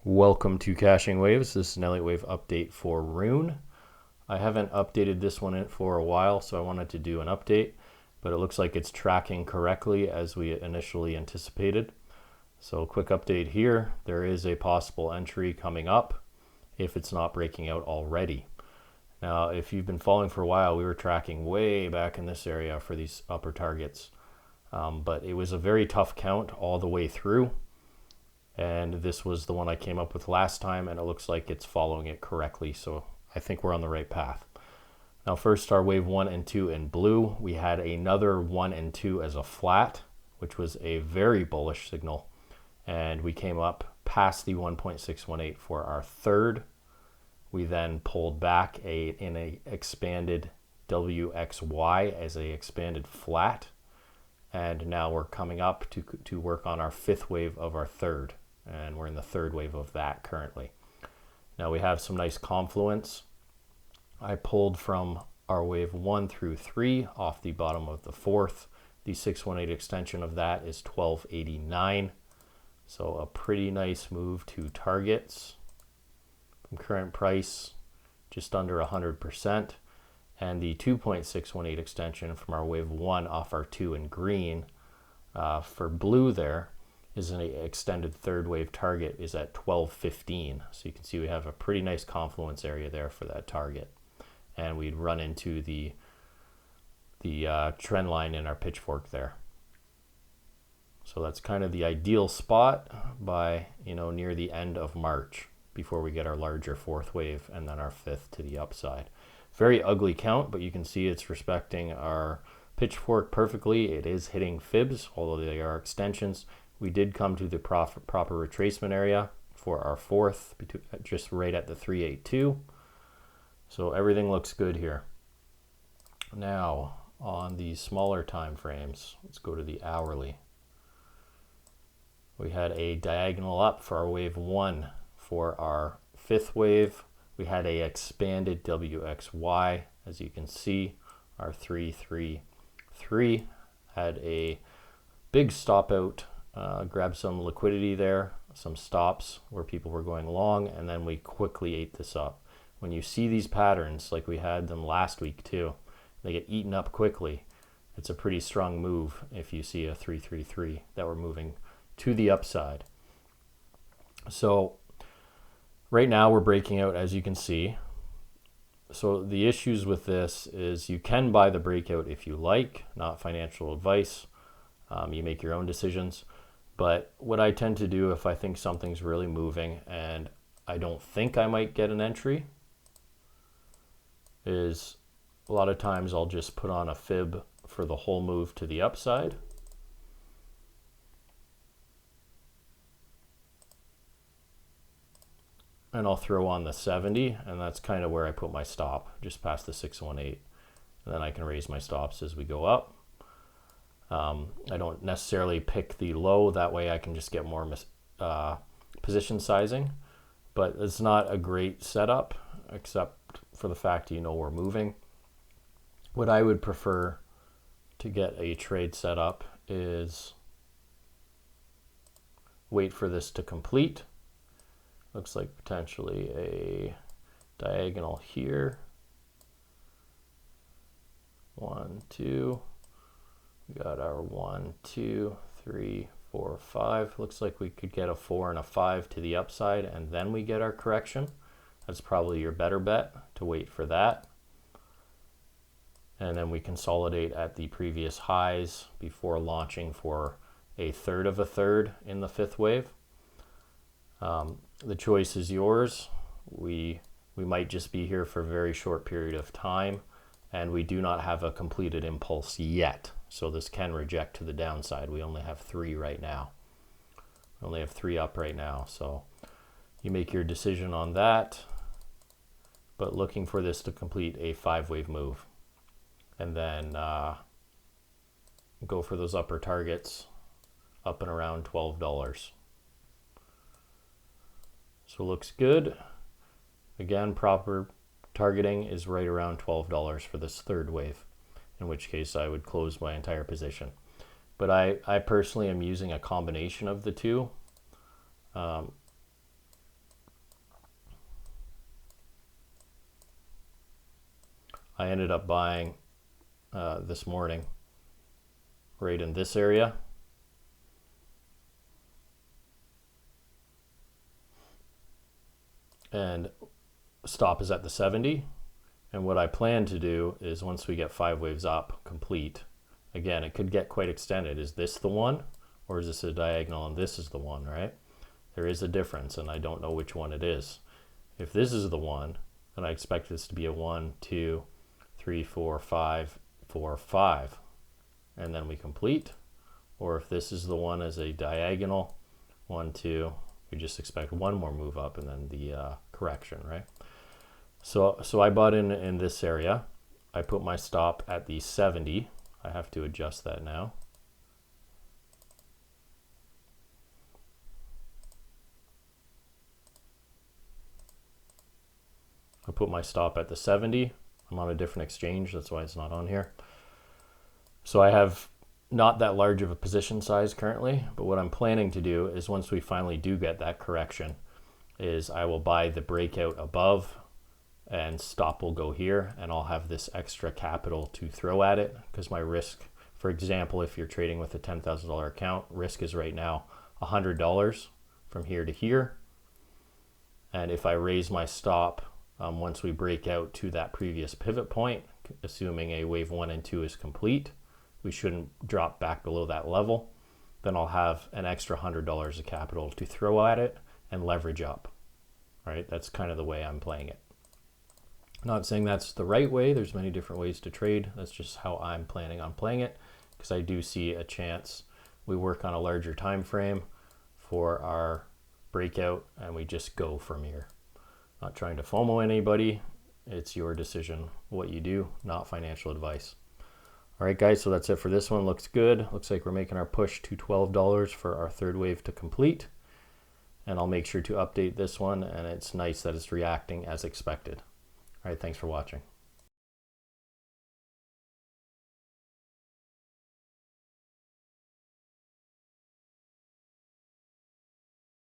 Welcome to Caching Waves. This is an Elliott Wave update for Rune. I haven't updated this one in for a while, so I wanted to do an update, but it looks like it's tracking correctly as we initially anticipated. So quick update here. There is a possible entry coming up if it's not breaking out already. Now, if you've been following for a while, we were tracking way back in this area for these upper targets, but it was a very tough count all the way through. And this was the one I came up with last time, and it looks like it's following it correctly, so I think we're on the right path. Now first, our wave 1 and 2 in blue. We had another 1 and 2 as a flat, which was a very bullish signal, and we came up past the 1.618 for our third. We then pulled back in a expanded WXY as a expanded flat, and now we're coming up to work on our fifth wave of our third. And we're in the third wave of that currently. Now we have some nice confluence. I pulled from our wave 1 through 3 off the bottom of the fourth. The 618 extension of that is 1289. So a pretty nice move to targets from current price, just under 100%. And the 2.618 extension from our wave 1 off our 2 in green for blue there is an extended third wave target is at 1215. So you can see we have a pretty nice confluence area there for that target. And we'd run into the trend line in our pitchfork there. So that's kind of the ideal spot by, near the end of March before we get our larger fourth wave and then our fifth to the upside. Very ugly count, but you can see it's respecting our pitchfork perfectly. It is hitting fibs, although they are extensions. We did come to the proper retracement area for our fourth, just right at the 382. So everything looks good here. Now, on the smaller time frames, let's go to the hourly. We had a diagonal up for our wave 1. For our fifth wave, we had a expanded WXY. As you can see, our 333 had a big stop out. Grabbed some liquidity there, some stops where people were going long, and then we quickly ate this up. When you see these patterns, like we had them last week too, they get eaten up quickly. It's a pretty strong move if you see a 333 that we're moving to the upside. So right now we're breaking out, as you can see. So the issues with this is you can buy the breakout if you like, not financial advice. You make your own decisions. But what I tend to do if I think something's really moving and I don't think I might get an entry is a lot of times I'll just put on a fib for the whole move to the upside. And I'll throw on the 70, and that's kind of where I put my stop, just past the 618. And then I can raise my stops as we go up. I don't necessarily pick the low, that way I can just get more position sizing, but it's not a great setup except for the fact we're moving. What I would prefer to get a trade set up is wait for this to complete. Looks like potentially a diagonal here. 1, 2. We got our 1, 2, 3, 4, 5. Looks like we could get a 4 and a 5 to the upside, and then we get our correction. That's probably your better bet, to wait for that. And then we consolidate at the previous highs before launching for a third of a third in the fifth wave. The choice is yours. We might just be here for a very short period of time, and we do not have a completed impulse yet. So this can reject to the downside. We only have 3 right now. We only have 3 up right now. So you make your decision on that, but looking for this to complete a 5-wave move. And then go for those upper targets up and around $12. So looks good. Again, proper targeting is right around $12 for this third wave, in which case I would close my entire position. But I personally am using a combination of the two. I ended up buying this morning right in this area. And stop is at the 70. And what I plan to do is once we get 5 waves up complete, again, it could get quite extended. Is this the one or is this a diagonal and this is the one, right? There is a difference and I don't know which one it is. If this is the one, then I expect this to be a 1, 2, 3, 4, 5, 4, 5. And then we complete. Or if this is the one as a diagonal, 1, 2, we just expect one more move up and then the correction, right? So I bought in this area. I put my stop at the 70. I have to adjust that now. I put my stop at the 70. I'm on a different exchange, that's why it's not on here. So I have not that large of a position size currently, but what I'm planning to do is once we finally do get that correction, is I will buy the breakout above and stop will go here, and I'll have this extra capital to throw at it because my risk, for example, if you're trading with a $10,000 account, risk is right now $100 from here to here. And if I raise my stop once we break out to that previous pivot point, assuming a wave 1 and 2 is complete, we shouldn't drop back below that level, then I'll have an extra $100 of capital to throw at it and leverage up, right? That's kind of the way I'm playing it. Not saying that's the right way. There's many different ways to trade. That's just how I'm planning on playing it, because I do see a chance we work on a larger time frame for our breakout and we just go from here. Not trying to FOMO anybody. It's your decision what you do, not financial advice. All right, guys, so that's it for this one. Looks good. Looks like we're making our push to $12 for our third wave to complete. And I'll make sure to update this one, and it's nice that it's reacting as expected. All right, thanks for watching.